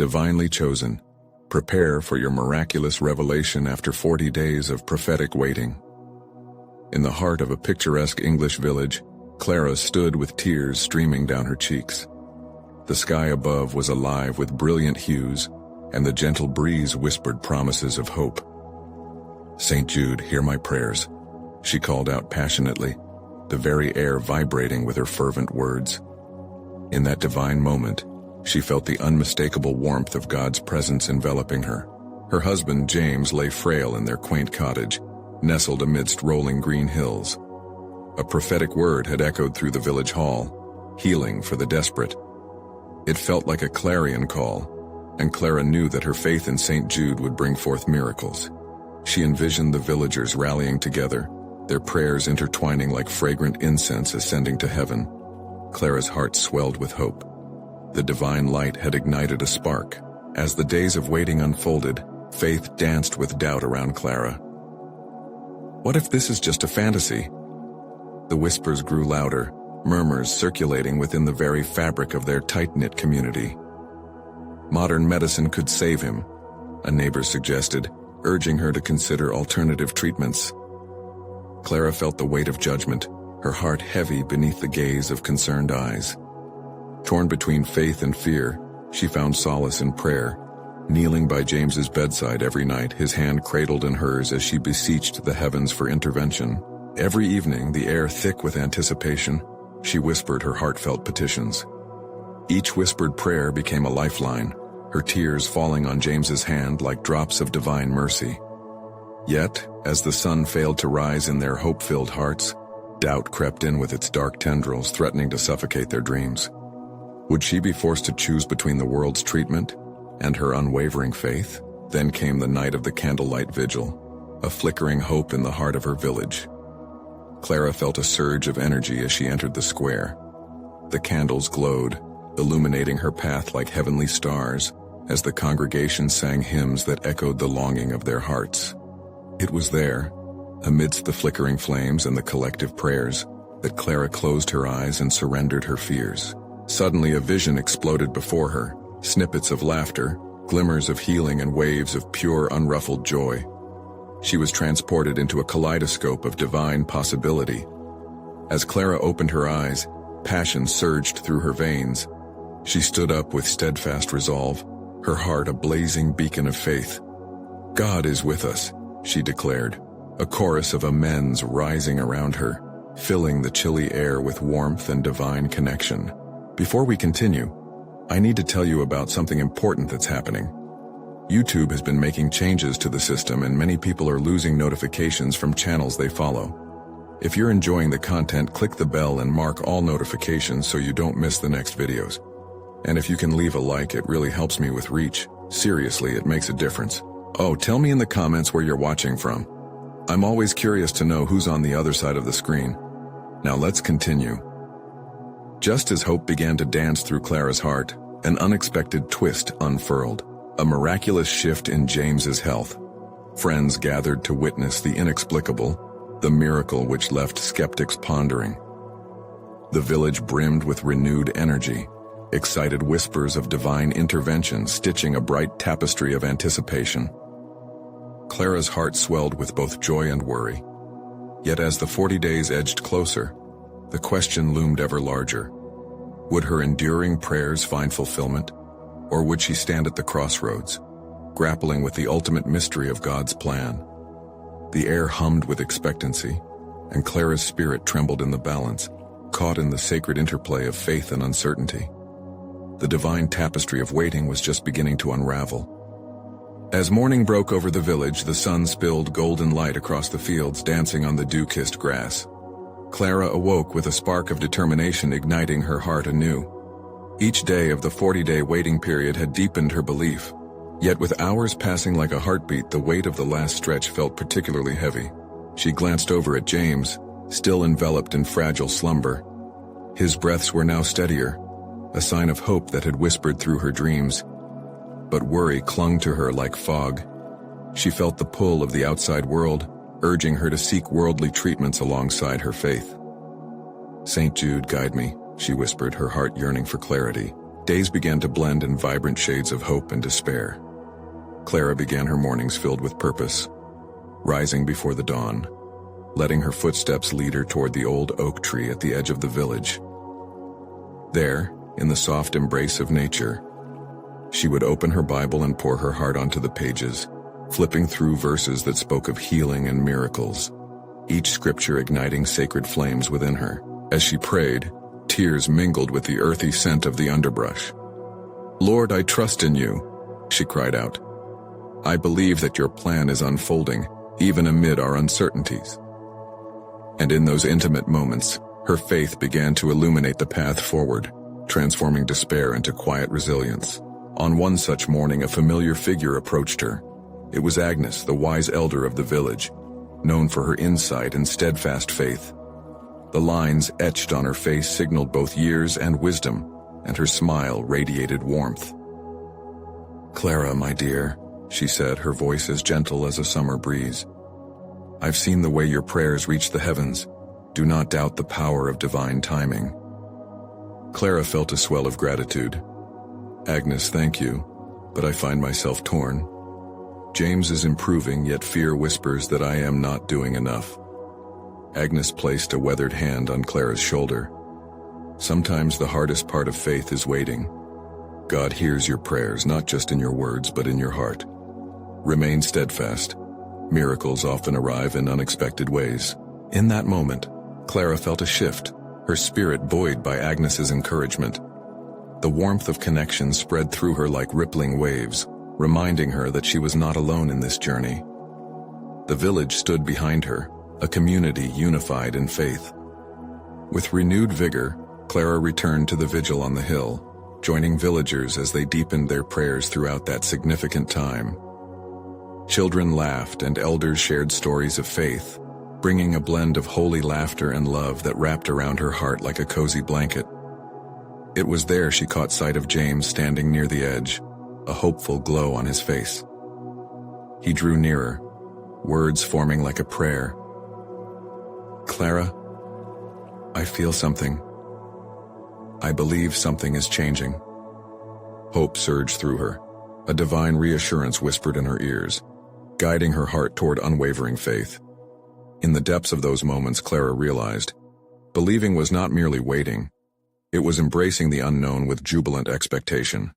divinely chosen. Prepare for your miraculous revelation after 40 days of prophetic waiting. In the heart of a picturesque English village, Clara stood with tears streaming down her cheeks. The sky above was alive with brilliant hues, and the gentle breeze whispered promises of hope. "St. Jude, hear my prayers," she called out passionately, the very air vibrating with her fervent words. In that divine moment, she felt the unmistakable warmth of God's presence enveloping her. Her husband, James, lay frail in their quaint cottage, nestled amidst rolling green hills. A prophetic word had echoed through the village hall, healing for the desperate. It felt like a clarion call, and Clara knew that her faith in St. Jude would bring forth miracles. She envisioned the villagers rallying together, their prayers intertwining like fragrant incense ascending to heaven. Clara's heart swelled with hope. The divine light had ignited a spark. As the days of waiting unfolded, faith danced with doubt around Clara. What if this is just a fantasy? The whispers grew louder, murmurs circulating within the very fabric of their tight-knit community. Modern medicine could save him, a neighbor suggested, urging her to consider alternative treatments. Clara felt the weight of judgment, her heart heavy beneath the gaze of concerned eyes. Torn between faith and fear, she found solace in prayer, kneeling by James's bedside every night, his hand cradled in hers as she beseeched the heavens for intervention. Every evening, the air thick with anticipation, she whispered her heartfelt petitions. Each whispered prayer became a lifeline, her tears falling on James's hand like drops of divine mercy. Yet, as the sun failed to rise in their hope-filled hearts, doubt crept in with its dark tendrils, threatening to suffocate their dreams. Would she be forced to choose between the world's treatment and her unwavering faith? Then came the night of the candlelight vigil, a flickering hope in the heart of her village. Clara felt a surge of energy as she entered the square. The candles glowed, illuminating her path like heavenly stars, as the congregation sang hymns that echoed the longing of their hearts. It was there, amidst the flickering flames and the collective prayers, that Clara closed her eyes and surrendered her fears. Suddenly a vision exploded before her, snippets of laughter, glimmers of healing and waves of pure, unruffled joy. She was transported into a kaleidoscope of divine possibility. As Clara opened her eyes, passion surged through her veins. She stood up with steadfast resolve, her heart a blazing beacon of faith. "God is with us," she declared, a chorus of amens rising around her, filling the chilly air with warmth and divine connection. Before we continue, I need to tell you about something important that's happening. YouTube has been making changes to the system, and many people are losing notifications from channels they follow. If you're enjoying the content, click the bell and mark all notifications so you don't miss the next videos. And if you can leave a like, it really helps me with reach. Seriously, it makes a difference. Oh, tell me in the comments where you're watching from. I'm always curious to know who's on the other side of the screen. Now let's continue. Just as hope began to dance through Clara's heart, an unexpected twist unfurled. A miraculous shift in James's health. Friends gathered to witness the inexplicable, the miracle which left skeptics pondering. The village brimmed with renewed energy, excited whispers of divine intervention stitching a bright tapestry of anticipation. Clara's heart swelled with both joy and worry. Yet as the 40 days edged closer, the question loomed ever larger. Would her enduring prayers find fulfillment? Or would she stand at the crossroads, grappling with the ultimate mystery of God's plan? The air hummed with expectancy, and Clara's spirit trembled in the balance, caught in the sacred interplay of faith and uncertainty. The divine tapestry of waiting was just beginning to unravel. As morning broke over the village, the sun spilled golden light across the fields, dancing on the dew-kissed grass. Clara awoke with a spark of determination igniting her heart anew. Each day of the 40-day waiting period had deepened her belief. Yet with hours passing like a heartbeat, the weight of the last stretch felt particularly heavy. She glanced over at James, still enveloped in fragile slumber. His breaths were now steadier, a sign of hope that had whispered through her dreams. But worry clung to her like fog. She felt the pull of the outside world, urging her to seek worldly treatments alongside her faith. "St. Jude, guide me," she whispered, her heart yearning for clarity. Days began to blend in vibrant shades of hope and despair. Clara began her mornings filled with purpose, rising before the dawn, letting her footsteps lead her toward the old oak tree at the edge of the village. There, in the soft embrace of nature, she would open her Bible and pour her heart onto the pages, flipping through verses that spoke of healing and miracles, each scripture igniting sacred flames within her. As she prayed, tears mingled with the earthy scent of the underbrush. "Lord, I trust in you," she cried out. "I believe that your plan is unfolding, even amid our uncertainties." And in those intimate moments, her faith began to illuminate the path forward, transforming despair into quiet resilience. On one such morning, a familiar figure approached her. It was Agnes, the wise elder of the village, known for her insight and steadfast faith. The lines etched on her face signaled both years and wisdom, and her smile radiated warmth. "Clara, my dear," she said, her voice as gentle as a summer breeze. "I've seen the way your prayers reach the heavens. Do not doubt the power of divine timing." Clara felt a swell of gratitude. "Agnes, thank you, but I find myself torn. James is improving, yet fear whispers that I am not doing enough." Agnes placed a weathered hand on Clara's shoulder. "Sometimes the hardest part of faith is waiting. God hears your prayers, not just in your words, but in your heart. Remain steadfast. Miracles often arrive in unexpected ways." In that moment, Clara felt a shift, her spirit buoyed by Agnes's encouragement. The warmth of connection spread through her like rippling waves, reminding her that she was not alone in this journey. The village stood behind her, a community unified in faith. With renewed vigor, Clara returned to the vigil on the hill, joining villagers as they deepened their prayers throughout that significant time. Children laughed and elders shared stories of faith, bringing a blend of holy laughter and love that wrapped around her heart like a cozy blanket. It was there she caught sight of James standing near the edge, a hopeful glow on his face. He drew nearer, words forming like a prayer. "Clara, I feel something. I believe something is changing." Hope surged through her, a divine reassurance whispered in her ears, guiding her heart toward unwavering faith. In the depths of those moments, Clara realized, believing was not merely waiting, it was embracing the unknown with jubilant expectation.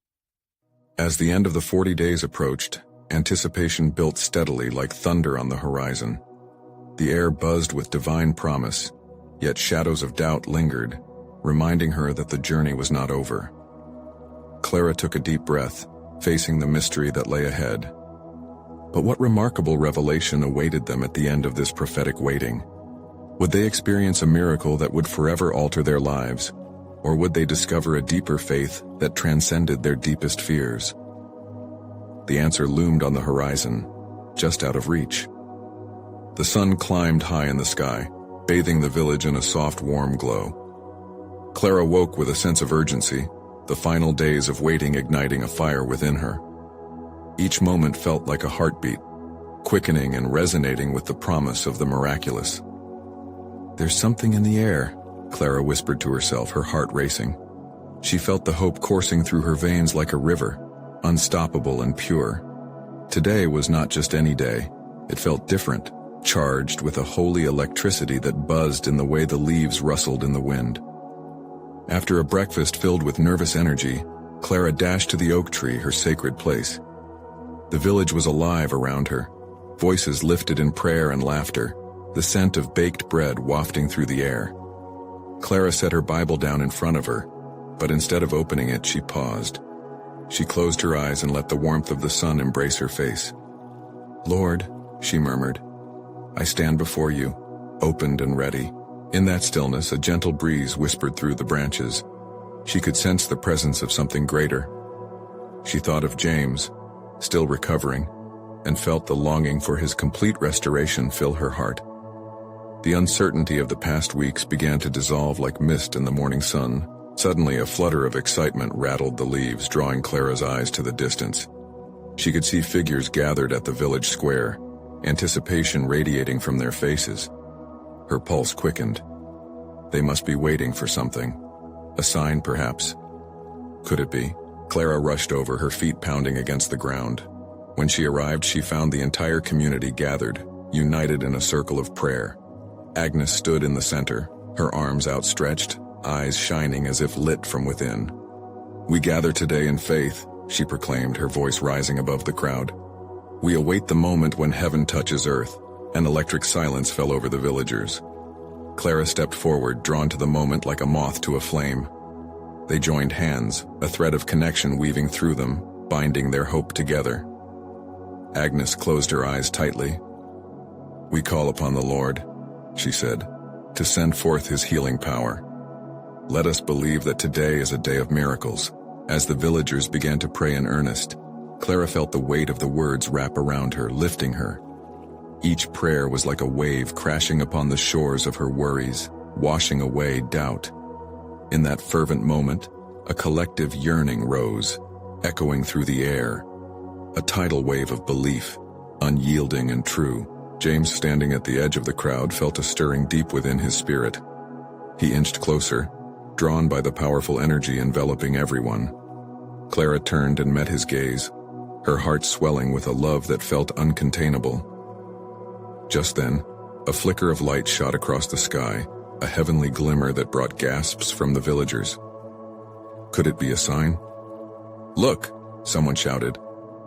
As the end of the 40 days approached, anticipation built steadily like thunder on the horizon. The air buzzed with divine promise, yet shadows of doubt lingered, reminding her that the journey was not over. Clara took a deep breath, facing the mystery that lay ahead. But what remarkable revelation awaited them at the end of this prophetic waiting? Would they experience a miracle that would forever alter their lives, or would they discover a deeper faith that transcended their deepest fears? The answer loomed on the horizon, just out of reach. The sun climbed high in the sky, bathing the village in a soft, warm glow. Clara woke with a sense of urgency, the final days of waiting igniting a fire within her. Each moment felt like a heartbeat, quickening and resonating with the promise of the miraculous. "There's something in the air," Clara whispered to herself, her heart racing. She felt the hope coursing through her veins like a river, unstoppable and pure. Today was not just any day. It felt different, charged with a holy electricity that buzzed in the way the leaves rustled in the wind. After a breakfast filled with nervous energy, Clara dashed to the oak tree, her sacred place. The village was alive around her, voices lifted in prayer and laughter, the scent of baked bread wafting through the air. Clara set her Bible down in front of her, but instead of opening it, she paused. She closed her eyes and let the warmth of the sun embrace her face. "Lord," she murmured, "I stand before you, opened and ready." In that stillness, a gentle breeze whispered through the branches. She could sense the presence of something greater. She thought of James, still recovering, and felt the longing for his complete restoration fill her heart. The uncertainty of the past weeks began to dissolve like mist in the morning sun. Suddenly, a flutter of excitement rattled the leaves, drawing Clara's eyes to the distance. She could see figures gathered at the village square, anticipation radiating from their faces. Her pulse quickened. They must be waiting for something. A sign, perhaps. Could it be? Clara rushed over, her feet pounding against the ground. When she arrived, she found the entire community gathered, united in a circle of prayer. Agnes stood in the center, her arms outstretched, eyes shining as if lit from within. "We gather today in faith," she proclaimed, her voice rising above the crowd. "We await the moment when heaven touches earth." An electric silence fell over the villagers. Clara stepped forward, drawn to the moment like a moth to a flame. They joined hands, a thread of connection weaving through them, binding their hope together. Agnes closed her eyes tightly. "We call upon the Lord," she said, "to send forth his healing power. Let us believe that today is a day of miracles." As the villagers began to pray in earnest, Clara felt the weight of the words wrap around her, lifting her. Each prayer was like a wave crashing upon the shores of her worries, washing away doubt. In that fervent moment, a collective yearning rose, echoing through the air. A tidal wave of belief, unyielding and true. James, standing at the edge of the crowd, felt a stirring deep within his spirit. He inched closer, drawn by the powerful energy enveloping everyone. Clara turned and met his gaze, her heart swelling with a love that felt uncontainable. Just then, a flicker of light shot across the sky, a heavenly glimmer that brought gasps from the villagers. Could it be a sign? "Look!" someone shouted.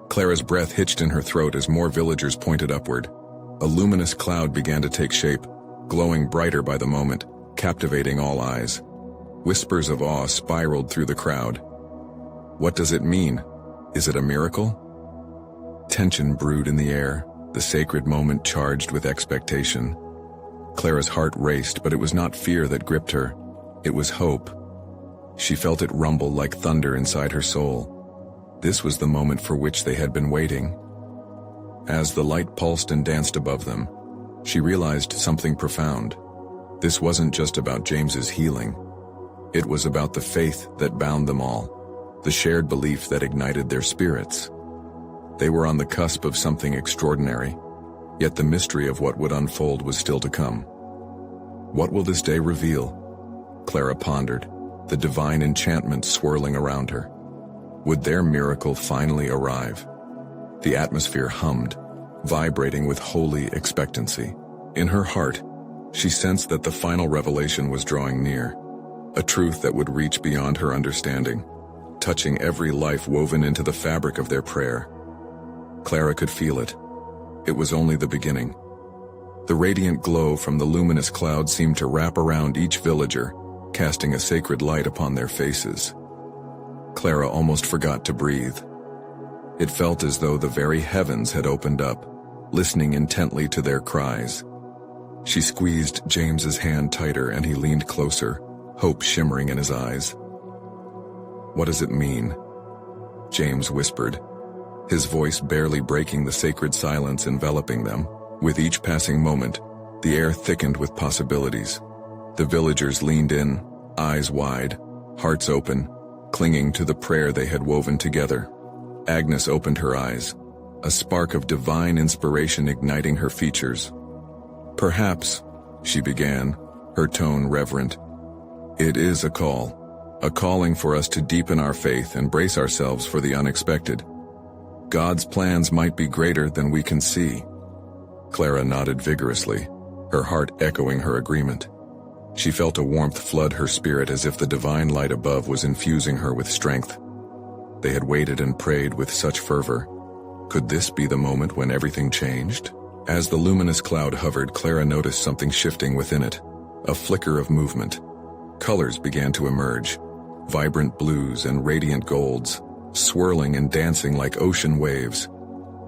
Clara's breath hitched in her throat as more villagers pointed upward. A luminous cloud began to take shape, glowing brighter by the moment, captivating all eyes. Whispers of awe spiraled through the crowd. What does it mean? Is it a miracle? Tension brewed in the air, the sacred moment charged with expectation. Clara's heart raced, but it was not fear that gripped her. It was hope. She felt it rumble like thunder inside her soul. This was the moment for which they had been waiting. As the light pulsed and danced above them, she realized something profound. This wasn't just about James's healing. It was about the faith that bound them all, the shared belief that ignited their spirits. They were on the cusp of something extraordinary, yet the mystery of what would unfold was still to come. What will this day reveal? Clara pondered, the divine enchantment swirling around her. Would their miracle finally arrive? The atmosphere hummed, vibrating with holy expectancy. In her heart, she sensed that the final revelation was drawing near, a truth that would reach beyond her understanding, touching every life woven into the fabric of their prayer. Clara could feel it. It was only the beginning. The radiant glow from the luminous cloud seemed to wrap around each villager, casting a sacred light upon their faces. Clara almost forgot to breathe. It felt as though the very heavens had opened up, listening intently to their cries. She squeezed James's hand tighter and he leaned closer, hope shimmering in his eyes. "What does it mean?" James whispered, his voice barely breaking the sacred silence enveloping them. With each passing moment, the air thickened with possibilities. The villagers leaned in, eyes wide, hearts open, clinging to the prayer they had woven together. Agnes opened her eyes, a spark of divine inspiration igniting her features. "Perhaps," she began, her tone reverent, "it is a calling for us to deepen our faith and brace ourselves for the unexpected. God's plans might be greater than we can see." Clara nodded vigorously, her heart echoing her agreement. She felt a warmth flood her spirit as if the divine light above was infusing her with strength. They had waited and prayed with such fervor. Could this be the moment when everything changed? As the luminous cloud hovered, Clara noticed something shifting within it, a flicker of movement. Colors began to emerge, vibrant blues and radiant golds, swirling and dancing like ocean waves.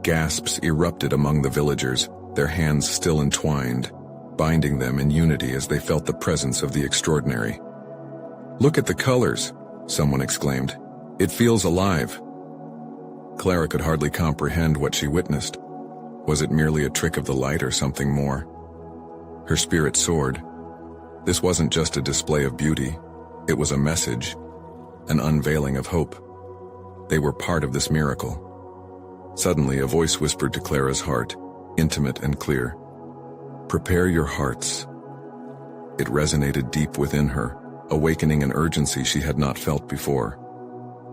Gasps erupted among the villagers, their hands still entwined, binding them in unity as they felt the presence of the extraordinary. "Look at the colors," someone exclaimed. "It feels alive." Clara could hardly comprehend what she witnessed. Was it merely a trick of the light or something more? Her spirit soared. This wasn't just a display of beauty, it was a message, an unveiling of hope. They were part of this miracle. Suddenly, a voice whispered to Clara's heart, intimate and clear, "Prepare your hearts." It resonated deep within her, awakening an urgency she had not felt before.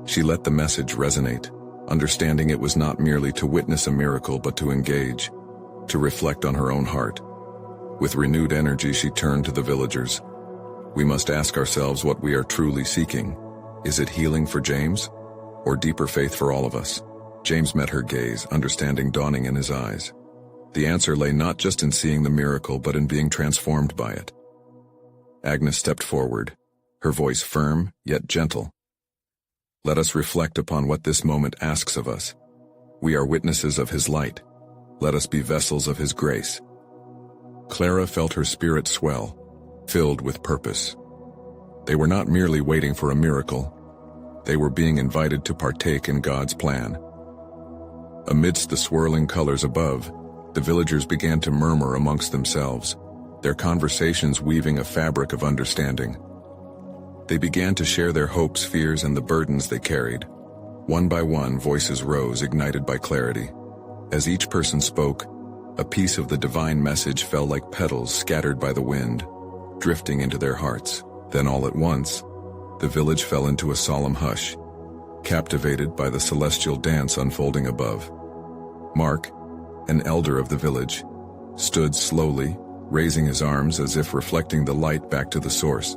She let the message resonate, understanding it was not merely to witness a miracle but to engage, to reflect on her own heart. With renewed energy, she turned to the villagers. We must ask ourselves what we are truly seeking. Is it healing for James, or deeper faith for all of us? James met her gaze, understanding dawning in his eyes. The answer lay not just in seeing the miracle, but in being transformed by it. Agnes stepped forward, her voice firm yet gentle. Let us reflect upon what this moment asks of us. We are witnesses of his light. Let us be vessels of his grace. Clara felt her spirit swell, filled with purpose. They were not merely waiting for a miracle. They were being invited to partake in God's plan. Amidst the swirling colors above, the villagers began to murmur amongst themselves, their conversations weaving a fabric of understanding. They began to share their hopes, fears, and the burdens they carried. One by one, voices rose, ignited by clarity. As each person spoke, a piece of the divine message fell like petals scattered by the wind, drifting into their hearts. Then all at once, the village fell into a solemn hush, captivated by the celestial dance unfolding above. Mark, an elder of the village, stood slowly, raising his arms as if reflecting the light back to the source.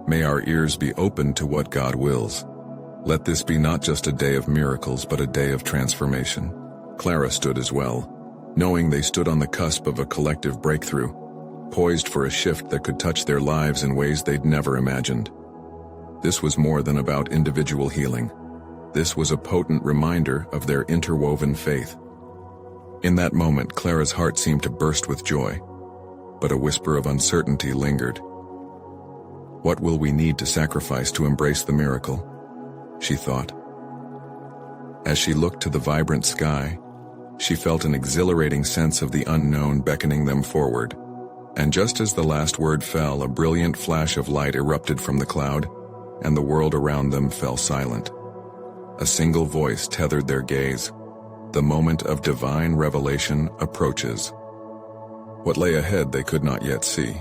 May our ears be open to what God wills. Let this be not just a day of miracles, but a day of transformation. Clara stood as well, knowing they stood on the cusp of a collective breakthrough, poised for a shift that could touch their lives in ways they'd never imagined. This was more than about individual healing. This was a potent reminder of their interwoven faith. In that moment, Clara's heart seemed to burst with joy, but a whisper of uncertainty lingered. What will we need to sacrifice to embrace the miracle? She thought. As she looked to the vibrant sky, she felt an exhilarating sense of the unknown beckoning them forward. And just as the last word fell, a brilliant flash of light erupted from the cloud, and the world around them fell silent. A single voice tethered their gaze. The moment of divine revelation approaches. What lay ahead they could not yet see,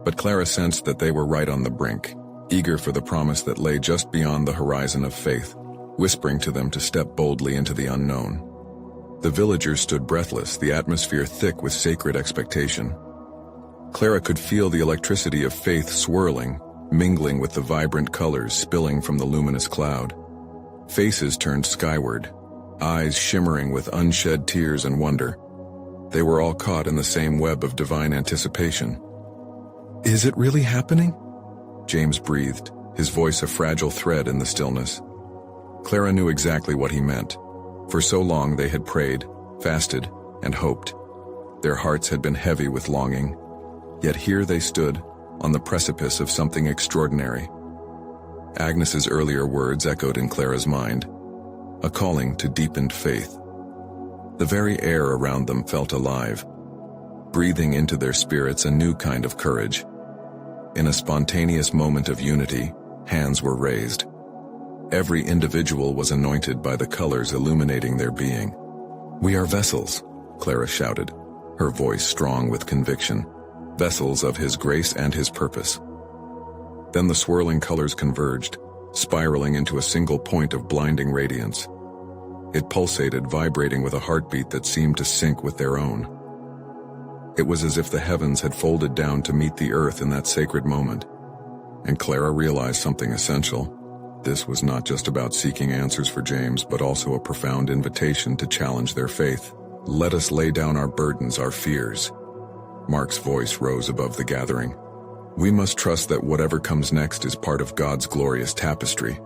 but Clara sensed that they were right on the brink, eager for the promise that lay just beyond the horizon of faith, whispering to them to step boldly into the unknown. The villagers stood breathless, the atmosphere thick with sacred expectation. Clara could feel the electricity of faith swirling, mingling with the vibrant colors spilling from the luminous cloud. Faces turned skyward, eyes shimmering with unshed tears and wonder. They were all caught in the same web of divine anticipation. Is it really happening? James breathed, his voice a fragile thread in the stillness. Clara knew exactly what he meant. For so long they had prayed, fasted, and hoped. Their hearts had been heavy with longing. Yet here they stood, on the precipice of something extraordinary. Agnes's earlier words echoed in Clara's mind, a calling to deepened faith. The very air around them felt alive, breathing into their spirits a new kind of courage. In a spontaneous moment of unity, hands were raised. Every individual was anointed by the colors illuminating their being. "We are vessels," Clara shouted, her voice strong with conviction. "Vessels of his grace and his purpose." Then the swirling colors converged, spiraling into a single point of blinding radiance. It pulsated, vibrating with a heartbeat that seemed to sync with their own. It was as if the heavens had folded down to meet the earth in that sacred moment. And Clara realized something essential. This was not just about seeking answers for James, but also a profound invitation to challenge their faith. "Let us lay down our burdens, our fears." Mark's voice rose above the gathering. "We must trust that whatever comes next is part of God's glorious tapestry."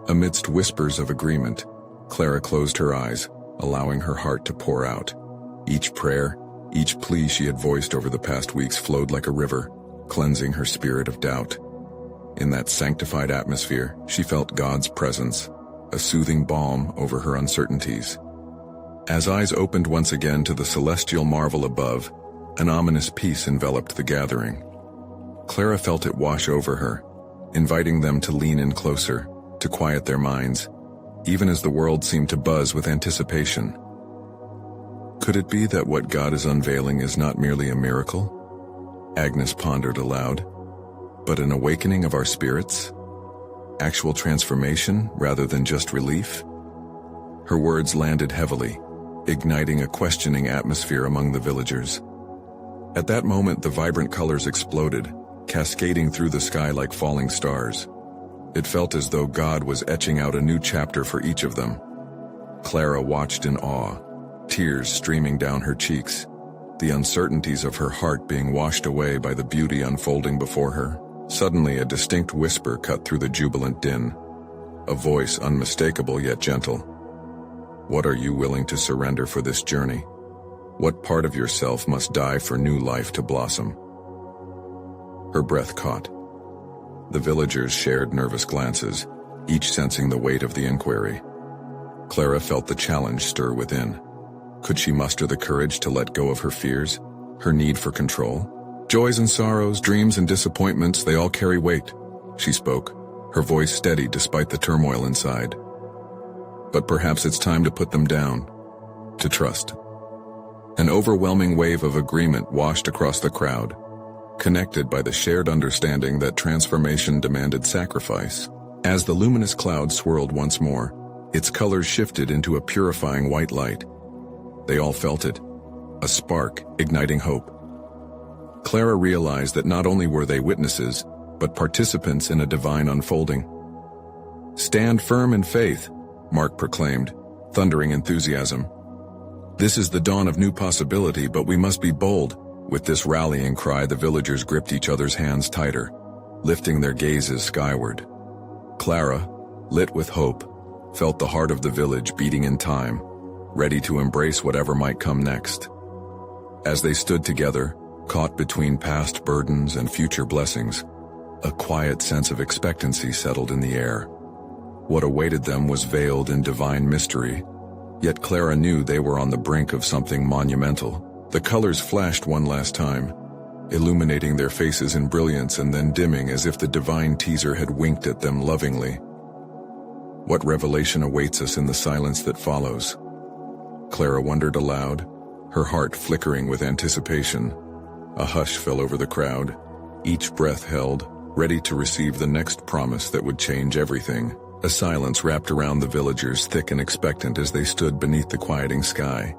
Amidst whispers of agreement, Clara closed her eyes, allowing her heart to pour out. Each prayer, each plea she had voiced over the past weeks flowed like a river, cleansing her spirit of doubt. In that sanctified atmosphere, she felt God's presence, a soothing balm over her uncertainties. As eyes opened once again to the celestial marvel above, an ominous peace enveloped the gathering. Clara felt it wash over her, inviting them to lean in closer, to quiet their minds, even as the world seemed to buzz with anticipation. Could it be that what God is unveiling is not merely a miracle? Agnes pondered aloud, but an awakening of our spirits? Actual transformation rather than just relief? Her words landed heavily, igniting a questioning atmosphere among the villagers. At that moment, the vibrant colors exploded, cascading through the sky like falling stars. It felt as though God was etching out a new chapter for each of them. Clara watched in awe, tears streaming down her cheeks, the uncertainties of her heart being washed away by the beauty unfolding before her. Suddenly, a distinct whisper cut through the jubilant din, a voice unmistakable yet gentle. What are you willing to surrender for this journey? What part of yourself must die for new life to blossom? Her breath caught. The villagers shared nervous glances, each sensing the weight of the inquiry. Clara felt the challenge stir within. Could she muster the courage to let go of her fears, her need for control? Joys and sorrows, dreams and disappointments, they all carry weight, she spoke, her voice steady despite the turmoil inside. But perhaps it's time to put them down, to trust. An overwhelming wave of agreement washed across the crowd, connected by the shared understanding that transformation demanded sacrifice. As the luminous cloud swirled once more, its colors shifted into a purifying white light. They all felt it, a spark igniting hope. Clara realized that not only were they witnesses, but participants in a divine unfolding. Stand firm in faith, Mark proclaimed, thundering enthusiasm. This is the dawn of new possibility, but we must be bold. With this rallying cry, the villagers gripped each other's hands tighter, lifting their gazes skyward. Clara, lit with hope, felt the heart of the village beating in time, ready to embrace whatever might come next. As they stood together, caught between past burdens and future blessings, a quiet sense of expectancy settled in the air. What awaited them was veiled in divine mystery, yet Clara knew they were on the brink of something monumental. The colors flashed one last time, illuminating their faces in brilliance and then dimming as if the divine teaser had winked at them lovingly. What revelation awaits us in the silence that follows? Clara wondered aloud, her heart flickering with anticipation. A hush fell over the crowd, each breath held, ready to receive the next promise that would change everything. A silence wrapped around the villagers, thick and expectant as they stood beneath the quieting sky.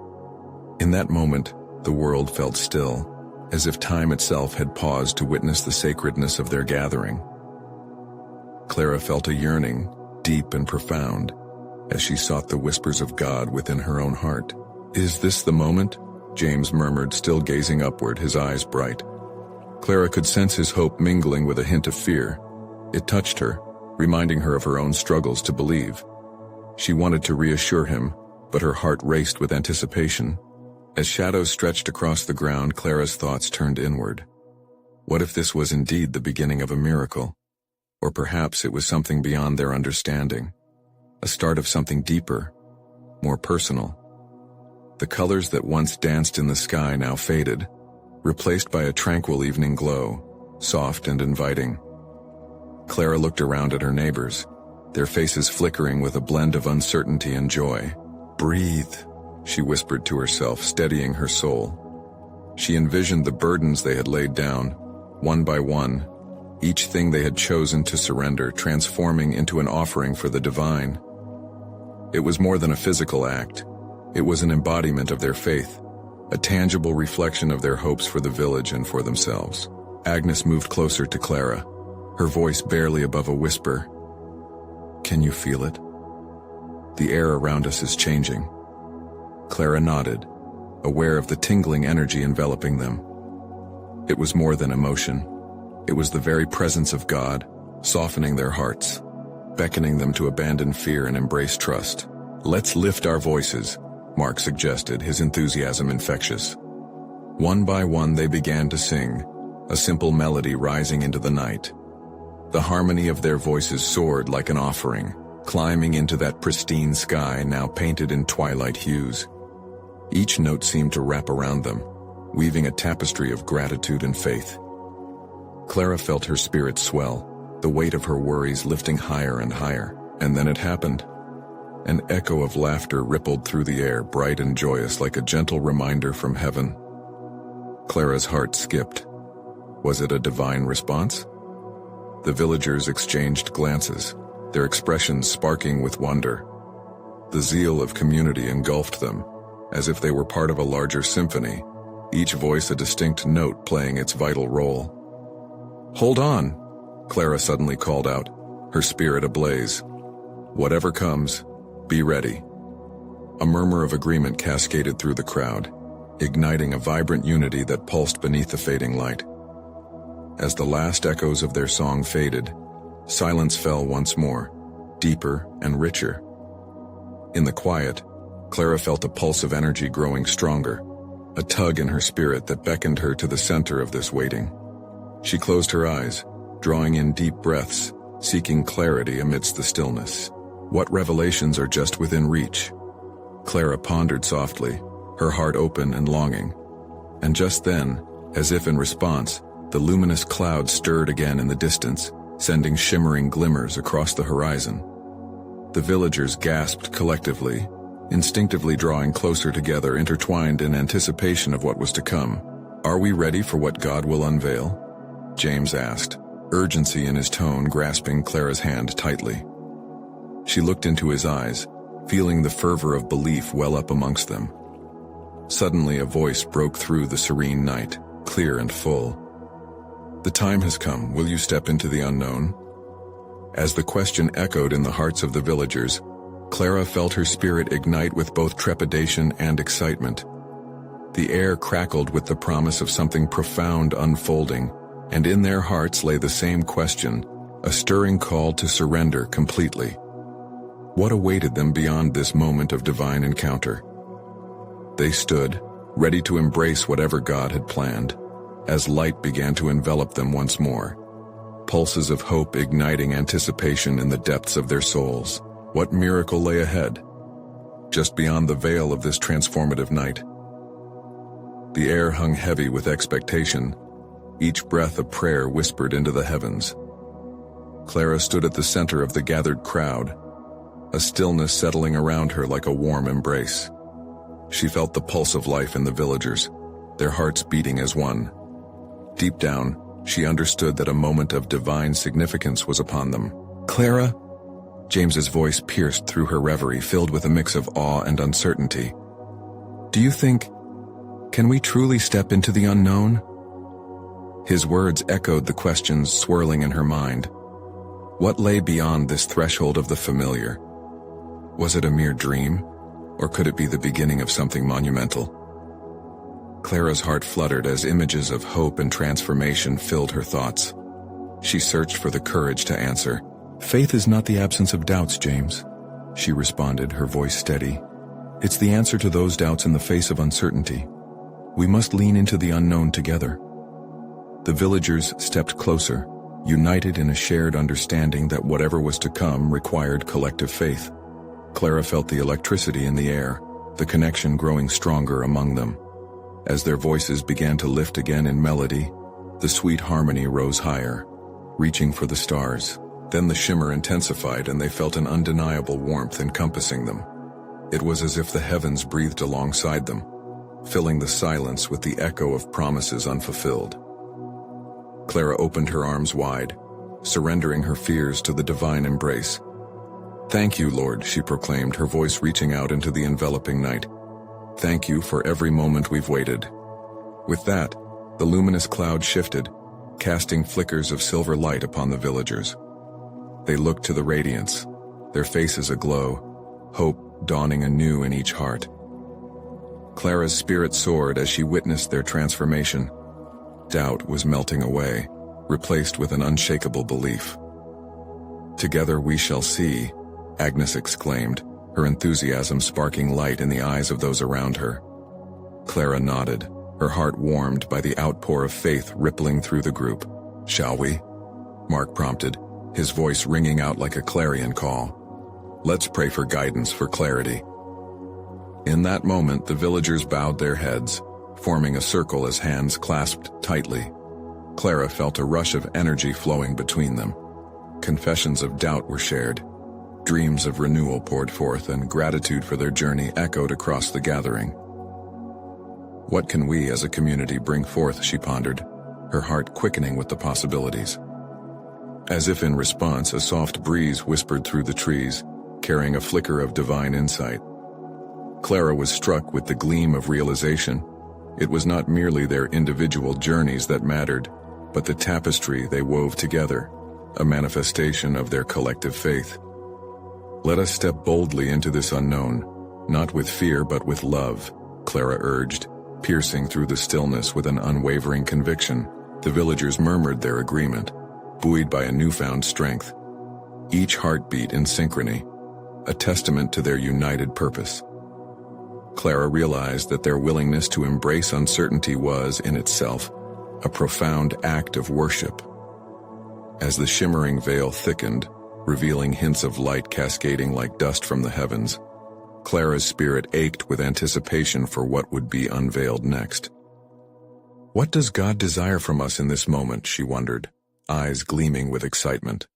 In that moment, the world felt still, as if time itself had paused to witness the sacredness of their gathering. Clara felt a yearning, deep and profound, as she sought the whispers of God within her own heart. Is this the moment? James murmured, still gazing upward, his eyes bright. Clara could sense his hope mingling with a hint of fear. It touched her, reminding her of her own struggles to believe. She wanted to reassure him, but her heart raced with anticipation. As shadows stretched across the ground, Clara's thoughts turned inward. What if this was indeed the beginning of a miracle? Or perhaps it was something beyond their understanding, a start of something deeper, more personal. The colors that once danced in the sky now faded, replaced by a tranquil evening glow, soft and inviting. Clara looked around at her neighbors, their faces flickering with a blend of uncertainty and joy. Breathe, she whispered to herself, steadying her soul. She envisioned the burdens they had laid down, one by one, each thing they had chosen to surrender, transforming into an offering for the divine. It was more than a physical act. It was an embodiment of their faith, a tangible reflection of their hopes for the village and for themselves. Agnes moved closer to Clara, her voice barely above a whisper. Can you feel it? The air around us is changing. Clara nodded, aware of the tingling energy enveloping them. It was more than emotion. It was the very presence of God, softening their hearts, beckoning them to abandon fear and embrace trust. Let's lift our voices, Mark suggested, his enthusiasm infectious. One by one they began to sing, a simple melody rising into the night. The harmony of their voices soared like an offering, climbing into that pristine sky now painted in twilight hues. Each note seemed to wrap around them, weaving a tapestry of gratitude and faith. Clara felt her spirit swell, the weight of her worries lifting higher and higher, and then it happened. An echo of laughter rippled through the air, bright and joyous like a gentle reminder from heaven. Clara's heart skipped. Was it a divine response? The villagers exchanged glances, their expressions sparking with wonder. The zeal of community engulfed them, as if they were part of a larger symphony, each voice a distinct note playing its vital role. "Hold on," Clara suddenly called out, her spirit ablaze. "Whatever comes, be ready." A murmur of agreement cascaded through the crowd, igniting a vibrant unity that pulsed beneath the fading light. As the last echoes of their song faded, silence fell once more, deeper and richer. In the quiet, Clara felt a pulse of energy growing stronger, a tug in her spirit that beckoned her to the center of this waiting. She closed her eyes, drawing in deep breaths, seeking clarity amidst the stillness. What revelations are just within reach? Clara pondered softly, her heart open and longing. And just then, as if in response, the luminous cloud stirred again in the distance, sending shimmering glimmers across the horizon. The villagers gasped collectively, instinctively drawing closer together, intertwined in anticipation of what was to come. "Are we ready for what God will unveil?" James asked, urgency in his tone grasping Clara's hand tightly. She looked into his eyes, feeling the fervor of belief well up amongst them. Suddenly a voice broke through the serene night, clear and full. "The time has come, will you step into the unknown?" As the question echoed in the hearts of the villagers, Clara felt her spirit ignite with both trepidation and excitement. The air crackled with the promise of something profound unfolding, and in their hearts lay the same question, a stirring call to surrender completely. What awaited them beyond this moment of divine encounter? They stood, ready to embrace whatever God had planned, as light began to envelop them once more. Pulses of hope igniting anticipation in the depths of their souls. What miracle lay ahead, just beyond the veil of this transformative night? The air hung heavy with expectation, each breath a prayer whispered into the heavens. Clara stood at the center of the gathered crowd, a stillness settling around her like a warm embrace. She felt the pulse of life in the villagers, their hearts beating as one. Deep down, she understood that a moment of divine significance was upon them. "Clara?" James's voice pierced through her reverie, filled with a mix of awe and uncertainty. "Do you think, can we truly step into the unknown?" His words echoed the questions swirling in her mind. What lay beyond this threshold of the familiar? Was it a mere dream, or could it be the beginning of something monumental? Clara's heart fluttered as images of hope and transformation filled her thoughts. She searched for the courage to answer. "Faith is not the absence of doubts, James," she responded, her voice steady. "It's the answer to those doubts in the face of uncertainty. We must lean into the unknown together." The villagers stepped closer, united in a shared understanding that whatever was to come required collective faith. Clara felt the electricity in the air, the connection growing stronger among them. As their voices began to lift again in melody, the sweet harmony rose higher, reaching for the stars. Then the shimmer intensified and they felt an undeniable warmth encompassing them. It was as if the heavens breathed alongside them, filling the silence with the echo of promises unfulfilled. Clara opened her arms wide, surrendering her fears to the divine embrace. "Thank you, Lord," she proclaimed, her voice reaching out into the enveloping night. "Thank you for every moment we've waited." With that, the luminous cloud shifted, casting flickers of silver light upon the villagers. They looked to the radiance, their faces aglow, hope dawning anew in each heart. Clara's spirit soared as she witnessed their transformation. Doubt was melting away, replaced with an unshakable belief. "Together we shall see," Agnes exclaimed, her enthusiasm sparking light in the eyes of those around her. Clara nodded, her heart warmed by the outpour of faith rippling through the group. "Shall we?" Mark prompted, his voice ringing out like a clarion call. "Let's pray for guidance, for clarity." In that moment, the villagers bowed their heads, forming a circle as hands clasped tightly. Clara felt a rush of energy flowing between them. Confessions of doubt were shared. Dreams of renewal poured forth, and gratitude for their journey echoed across the gathering. What can we as a community bring forth, she pondered, her heart quickening with the possibilities. As if in response, a soft breeze whispered through the trees, carrying a flicker of divine insight. Clara was struck with the gleam of realization. It was not merely their individual journeys that mattered, but the tapestry they wove together, a manifestation of their collective faith. "Let us step boldly into this unknown, not with fear but with love," Clara urged, piercing through the stillness with an unwavering conviction. The villagers murmured their agreement, buoyed by a newfound strength, each heartbeat in synchrony, a testament to their united purpose. Clara realized that their willingness to embrace uncertainty was, in itself, a profound act of worship. As the shimmering veil thickened, revealing hints of light cascading like dust from the heavens, Clara's spirit ached with anticipation for what would be unveiled next. What does God desire from us in this moment, she wondered, eyes gleaming with excitement.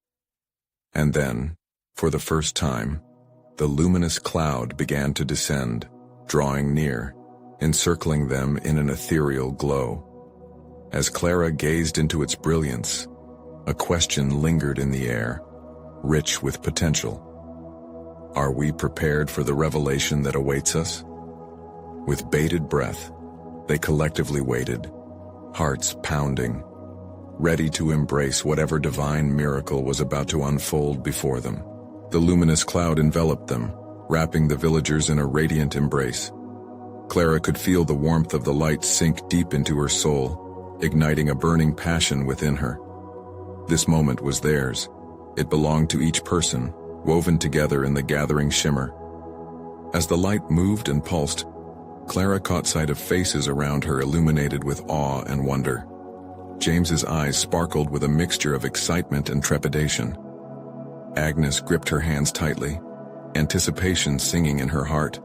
And then, for the first time, the luminous cloud began to descend, drawing near, encircling them in an ethereal glow. As Clara gazed into its brilliance, a question lingered in the air, rich with potential. Are we prepared for the revelation that awaits us? With bated breath, they collectively waited, hearts pounding, ready to embrace whatever divine miracle was about to unfold before them. The luminous cloud enveloped them, wrapping the villagers in a radiant embrace. Clara could feel the warmth of the light sink deep into her soul, igniting a burning passion within her. This moment was theirs. It belonged to each person, woven together in the gathering shimmer. As the light moved and pulsed, Clara caught sight of faces around her illuminated with awe and wonder. James's eyes sparkled with a mixture of excitement and trepidation. Agnes gripped her hands tightly, anticipation singing in her heart.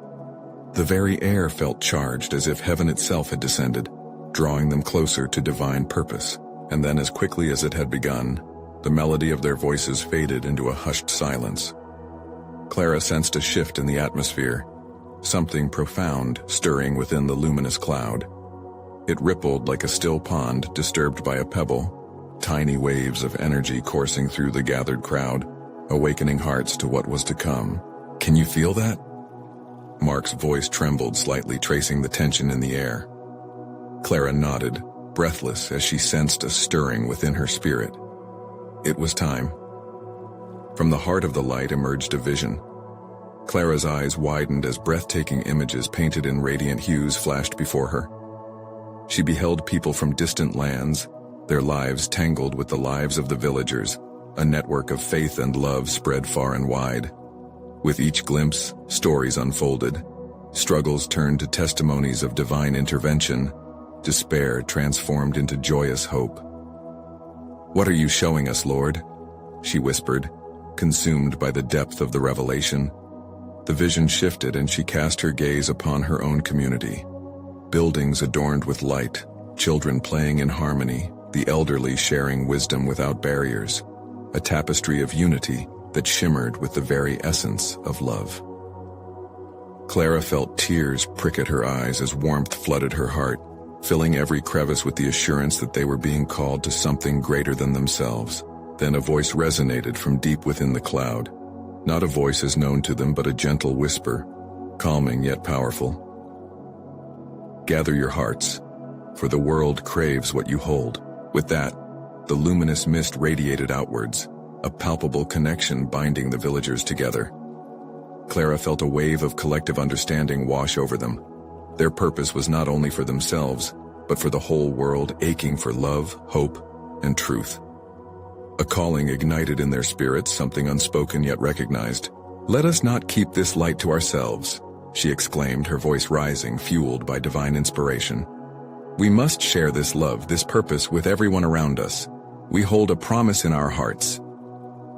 The very air felt charged as if heaven itself had descended, drawing them closer to divine purpose. And then, as quickly as it had begun, the melody of their voices faded into a hushed silence. Clara sensed a shift in the atmosphere, something profound stirring within the luminous cloud. It rippled like a still pond disturbed by a pebble, tiny waves of energy coursing through the gathered crowd, awakening hearts to what was to come. "Can you feel that?" Mark's voice trembled slightly, tracing the tension in the air. Clara nodded, breathless as she sensed a stirring within her spirit. It was time. From the heart of the light emerged a vision. Clara's eyes widened as breathtaking images painted in radiant hues flashed before her. She beheld people from distant lands, their lives tangled with the lives of the villagers, a network of faith and love spread far and wide. With each glimpse, stories unfolded, struggles turned to testimonies of divine intervention, despair transformed into joyous hope. "What are you showing us, Lord?" she whispered, consumed by the depth of the revelation. The vision shifted and she cast her gaze upon her own community. Buildings adorned with light, children playing in harmony, the elderly sharing wisdom without barriers, a tapestry of unity that shimmered with the very essence of love. Clara felt tears prick at her eyes as warmth flooded her heart, filling every crevice with the assurance that they were being called to something greater than themselves. Then a voice resonated from deep within the cloud, not a voice as known to them but a gentle whisper, calming yet powerful. "Gather your hearts, for the world craves what you hold." With that, the luminous mist radiated outwards, a palpable connection binding the villagers together. Clara felt a wave of collective understanding wash over them. Their purpose was not only for themselves, but for the whole world, aching for love, hope, and truth. A calling ignited in their spirits, something unspoken yet recognized. "Let us not keep this light to ourselves," she exclaimed, her voice rising, fueled by divine inspiration. "We must share this love, this purpose with everyone around us. We hold a promise in our hearts."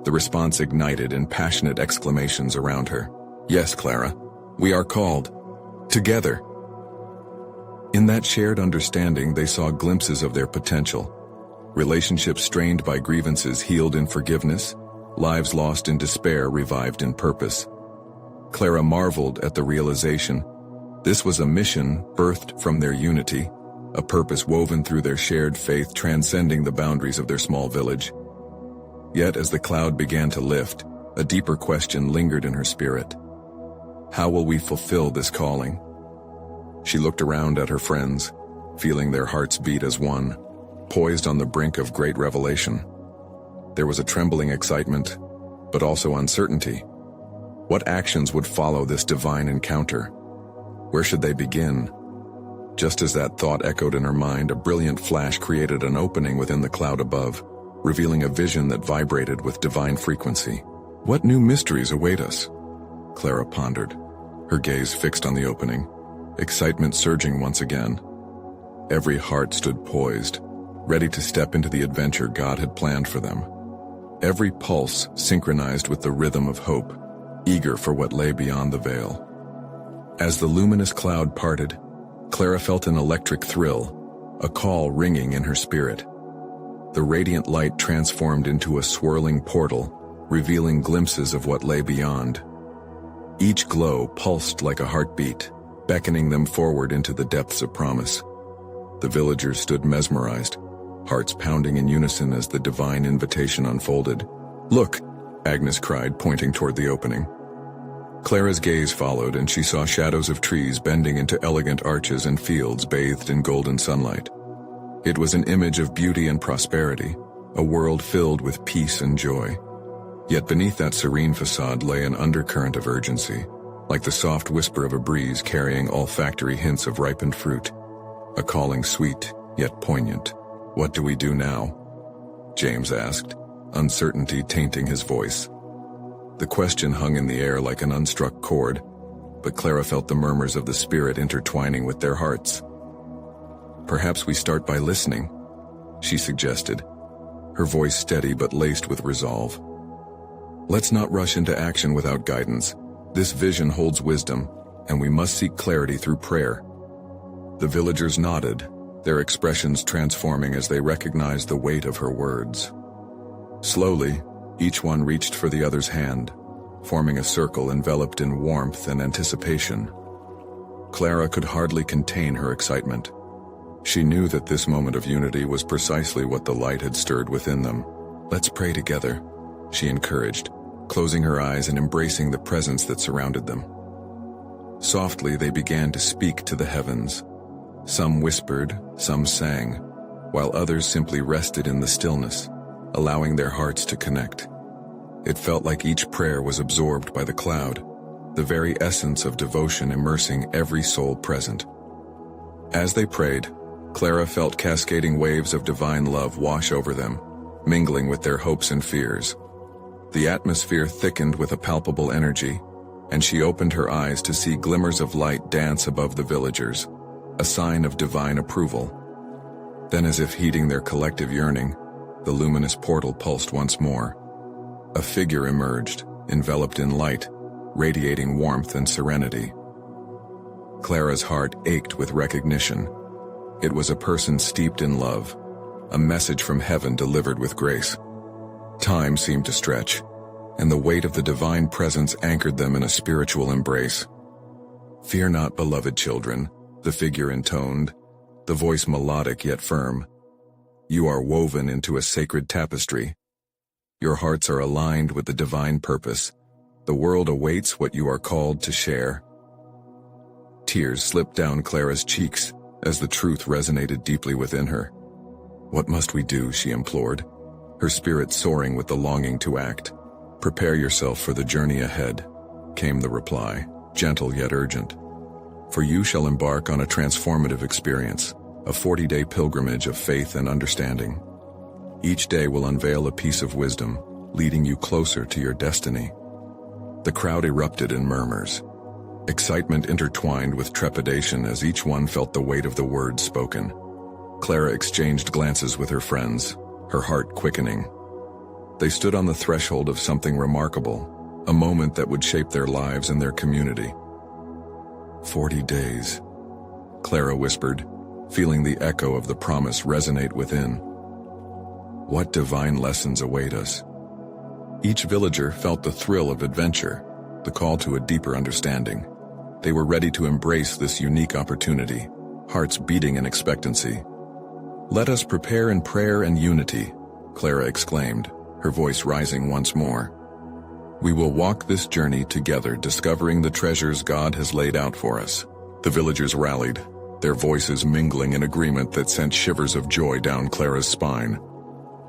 The response ignited in passionate exclamations around her. "Yes, Clara, we are called. Together." In that shared understanding, they saw glimpses of their potential. Relationships strained by grievances healed in forgiveness, lives lost in despair revived in purpose. Clara marveled at the realization. This was a mission birthed from their unity, a purpose woven through their shared faith transcending the boundaries of their small village. Yet as the cloud began to lift, a deeper question lingered in her spirit. How will we fulfill this calling? She looked around at her friends, feeling their hearts beat as one, poised on the brink of great revelation. There was a trembling excitement, but also uncertainty. What actions would follow this divine encounter? Where should they begin? Just as that thought echoed in her mind, a brilliant flash created an opening within the cloud above, revealing a vision that vibrated with divine frequency. What new mysteries await us? Clara pondered, her gaze fixed on the opening, excitement surging once again. Every heart stood poised, ready to step into the adventure God had planned for them. Every pulse synchronized with the rhythm of hope, eager for what lay beyond the veil. As the luminous cloud parted, Clara felt an electric thrill, a call ringing in her spirit. The radiant light transformed into a swirling portal, revealing glimpses of what lay beyond. Each glow pulsed like a heartbeat, beckoning them forward into the depths of promise. The villagers stood mesmerized, hearts pounding in unison as the divine invitation unfolded. "Look!" Agnes cried, pointing toward the opening. Clara's gaze followed, and she saw shadows of trees bending into elegant arches and fields bathed in golden sunlight. It was an image of beauty and prosperity, a world filled with peace and joy. Yet beneath that serene facade lay an undercurrent of urgency, like the soft whisper of a breeze carrying olfactory hints of ripened fruit. A calling sweet, yet poignant. "What do we do now?" James asked, uncertainty tainting his voice. The question hung in the air like an unstruck chord, but Clara felt the murmurs of the spirit intertwining with their hearts. "Perhaps we start by listening," she suggested, her voice steady but laced with resolve. "Let's not rush into action without guidance. This vision holds wisdom, and we must seek clarity through prayer." The villagers nodded, their expressions transforming as they recognized the weight of her words. Slowly, each one reached for the other's hand, forming a circle enveloped in warmth and anticipation. Clara could hardly contain her excitement. She knew that this moment of unity was precisely what the light had stirred within them. "Let's pray together," she encouraged, closing her eyes and embracing the presence that surrounded them. Softly they began to speak to the heavens. Some whispered, some sang, while others simply rested in the stillness, allowing their hearts to connect. It felt like each prayer was absorbed by the cloud, the very essence of devotion immersing every soul present. As they prayed, Clara felt cascading waves of divine love wash over them, mingling with their hopes and fears. The atmosphere thickened with a palpable energy, and she opened her eyes to see glimmers of light dance above the villagers, a sign of divine approval. Then, as if heeding their collective yearning, the luminous portal pulsed once more. A figure emerged, enveloped in light, radiating warmth and serenity. Clara's heart ached with recognition. It was a person steeped in love, a message from heaven delivered with grace. Time seemed to stretch, and the weight of the divine presence anchored them in a spiritual embrace. "Fear not, beloved children," the figure intoned, the voice melodic yet firm. "You are woven into a sacred tapestry. Your hearts are aligned with the divine purpose. The world awaits what you are called to share." Tears slipped down Clara's cheeks as the truth resonated deeply within her. "What must we do?" she implored, her spirit soaring with the longing to act. "Prepare yourself for the journey ahead," came the reply, gentle yet urgent. "For you shall embark on a transformative experience, a 40-day pilgrimage of faith and understanding. Each day will unveil a piece of wisdom, leading you closer to your destiny." The crowd erupted in murmurs. Excitement intertwined with trepidation as each one felt the weight of the words spoken. Clara exchanged glances with her friends, her heart quickening. They stood on the threshold of something remarkable, a moment that would shape their lives and their community. 40 days, Clara whispered, feeling the echo of the promise resonate within. What divine lessons await us? Each villager felt the thrill of adventure, the call to a deeper understanding. They were ready to embrace this unique opportunity, hearts beating in expectancy. "Let us prepare in prayer and unity," Clara exclaimed, her voice rising once more. "We will walk this journey together, discovering the treasures God has laid out for us." The villagers rallied, their voices mingling in agreement that sent shivers of joy down Clara's spine.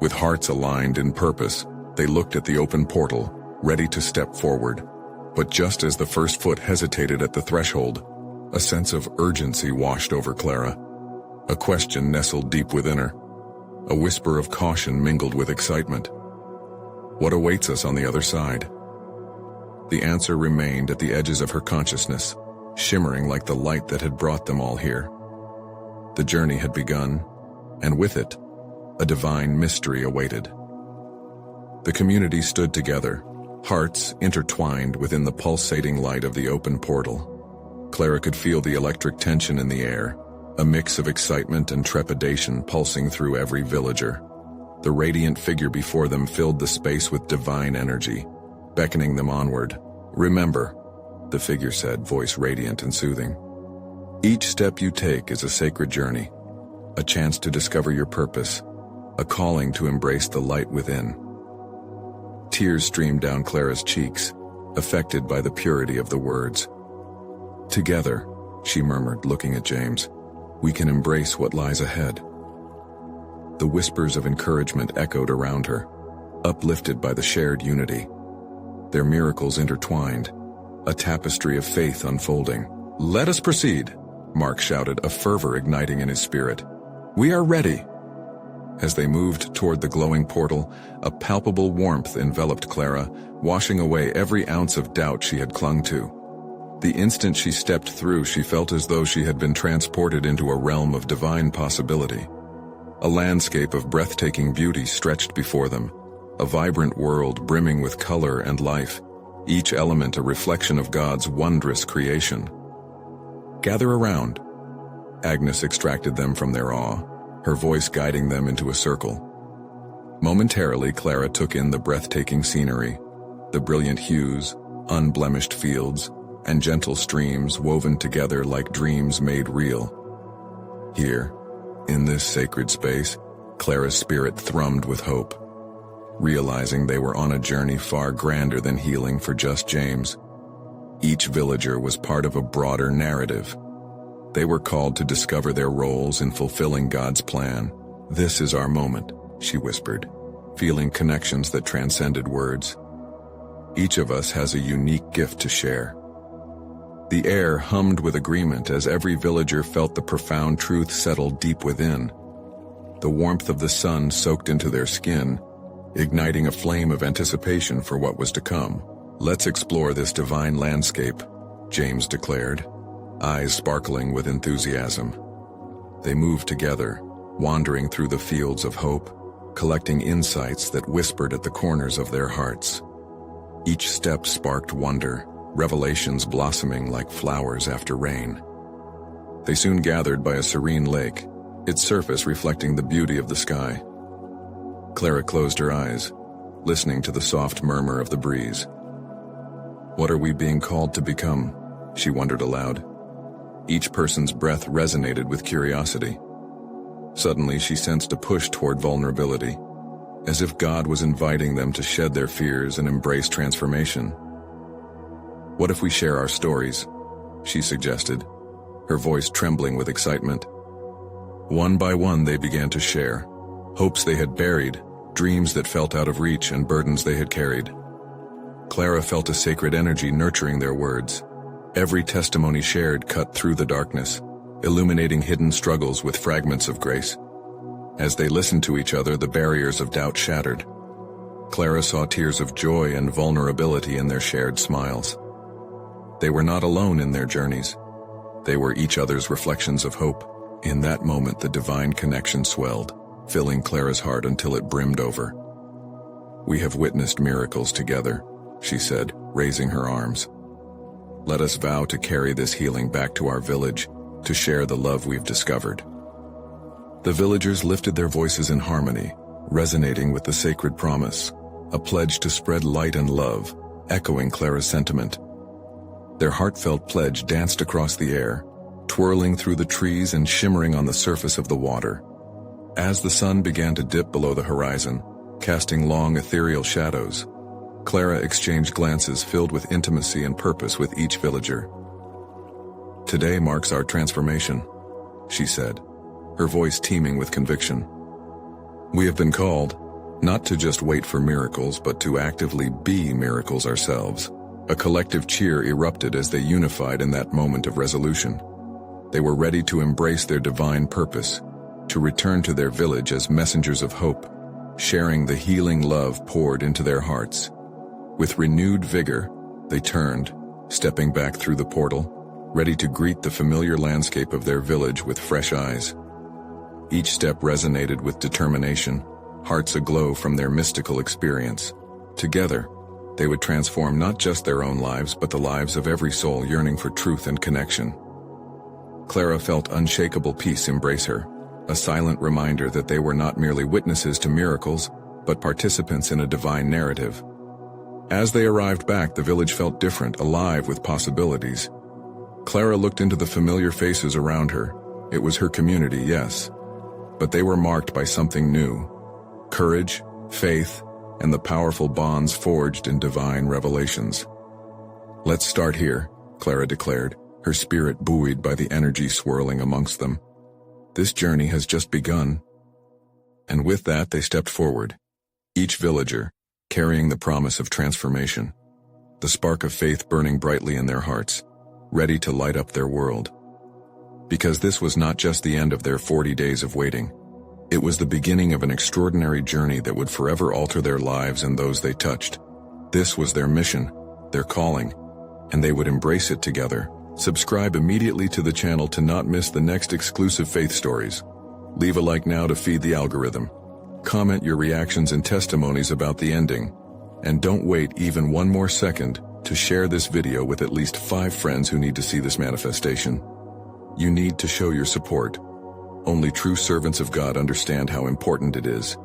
With hearts aligned in purpose, they looked at the open portal, ready to step forward. But just as the first foot hesitated at the threshold, a sense of urgency washed over Clara. A question nestled deep within her. A whisper of caution mingled with excitement. What awaits us on the other side? The answer remained at the edges of her consciousness, shimmering like the light that had brought them all here. The journey had begun, and with it, a divine mystery awaited. The community stood together, hearts intertwined within the pulsating light of the open portal. Clara could feel the electric tension in the air, a mix of excitement and trepidation pulsing through every villager. The radiant figure before them filled the space with divine energy, beckoning them onward. "Remember," the figure said, voice radiant and soothing. "Each step you take is a sacred journey, a chance to discover your purpose, a calling to embrace the light within." Tears streamed down Clara's cheeks, affected by the purity of the words. "Together," she murmured, looking at James, "we can embrace what lies ahead." The whispers of encouragement echoed around her, uplifted by the shared unity. Their miracles intertwined, a tapestry of faith unfolding. "Let us proceed," Mark shouted, a fervor igniting in his spirit. "We are ready." As they moved toward the glowing portal, a palpable warmth enveloped Clara, washing away every ounce of doubt she had clung to. The instant she stepped through, she felt as though she had been transported into a realm of divine possibility. A landscape of breathtaking beauty stretched before them, a vibrant world brimming with color and life, each element a reflection of God's wondrous creation. "Gather around." Agnes extracted them from their awe, her voice guiding them into a circle. Momentarily, Clara took in the breathtaking scenery, the brilliant hues, unblemished fields, and gentle streams woven together like dreams made real. Here, in this sacred space, Clara's spirit thrummed with hope, realizing they were on a journey far grander than healing for just James. Each villager was part of a broader narrative. They were called to discover their roles in fulfilling God's plan. "This is our moment," she whispered, feeling connections that transcended words. "Each of us has a unique gift to share." The air hummed with agreement as every villager felt the profound truth settle deep within. The warmth of the sun soaked into their skin, igniting a flame of anticipation for what was to come. "Let's explore this divine landscape," James declared, eyes sparkling with enthusiasm. They moved together, wandering through the fields of hope, collecting insights that whispered at the corners of their hearts. Each step sparked wonder, revelations blossoming like flowers after rain. They soon gathered by a serene lake, its surface reflecting the beauty of the sky. Clara closed her eyes, listening to the soft murmur of the breeze. "What are we being called to become?" she wondered aloud. Each person's breath resonated with curiosity. Suddenly, she sensed a push toward vulnerability, as if God was inviting them to shed their fears and embrace transformation. "What if we share our stories?" she suggested, her voice trembling with excitement. One by one, they began to share, hopes they had buried, dreams that felt out of reach, and burdens they had carried. Clara felt a sacred energy nurturing their words. Every testimony shared cut through the darkness, illuminating hidden struggles with fragments of grace. As they listened to each other, the barriers of doubt shattered. Clara saw tears of joy and vulnerability in their shared smiles. They were not alone in their journeys. They were each other's reflections of hope. In that moment, the divine connection swelled, filling Clara's heart until it brimmed over. "We have witnessed miracles together," she said, raising her arms. "Let us vow to carry this healing back to our village, to share the love we've discovered." The villagers lifted their voices in harmony, resonating with the sacred promise, a pledge to spread light and love, echoing Clara's sentiment. Their heartfelt pledge danced across the air, twirling through the trees and shimmering on the surface of the water. As the sun began to dip below the horizon, casting long ethereal shadows. Clara exchanged glances filled with intimacy and purpose with each villager. "Today marks our transformation," she said, her voice teeming with conviction. "We have been called, not to just wait for miracles, but to actively be miracles ourselves." A collective cheer erupted as they unified in that moment of resolution. They were ready to embrace their divine purpose, to return to their village as messengers of hope, sharing the healing love poured into their hearts. With renewed vigor, they turned, stepping back through the portal, ready to greet the familiar landscape of their village with fresh eyes. Each step resonated with determination, hearts aglow from their mystical experience. Together, they would transform not just their own lives but the lives of every soul yearning for truth and connection. Clara felt unshakable peace embrace her, a silent reminder that they were not merely witnesses to miracles, but participants in a divine narrative. As they arrived back, the village felt different, alive with possibilities. Clara looked into the familiar faces around her. It was her community, yes, but they were marked by something new: courage, faith, and the powerful bonds forged in divine revelations. "Let's start here," Clara declared, her spirit buoyed by the energy swirling amongst them. "This journey has just begun." And with that, they stepped forward, each villager carrying the promise of transformation, the spark of faith burning brightly in their hearts, ready to light up their world. Because this was not just the end of their 40 days of waiting. It was the beginning of an extraordinary journey that would forever alter their lives and those they touched. This was their mission, their calling, and they would embrace it together. Subscribe immediately to the channel to not miss the next exclusive faith stories. Leave a like now to feed the algorithm. Comment your reactions and testimonies about the ending. And don't wait even one more second to share this video with at least 5 friends who need to see this manifestation. You need to show your support. Only true servants of God understand how important it is.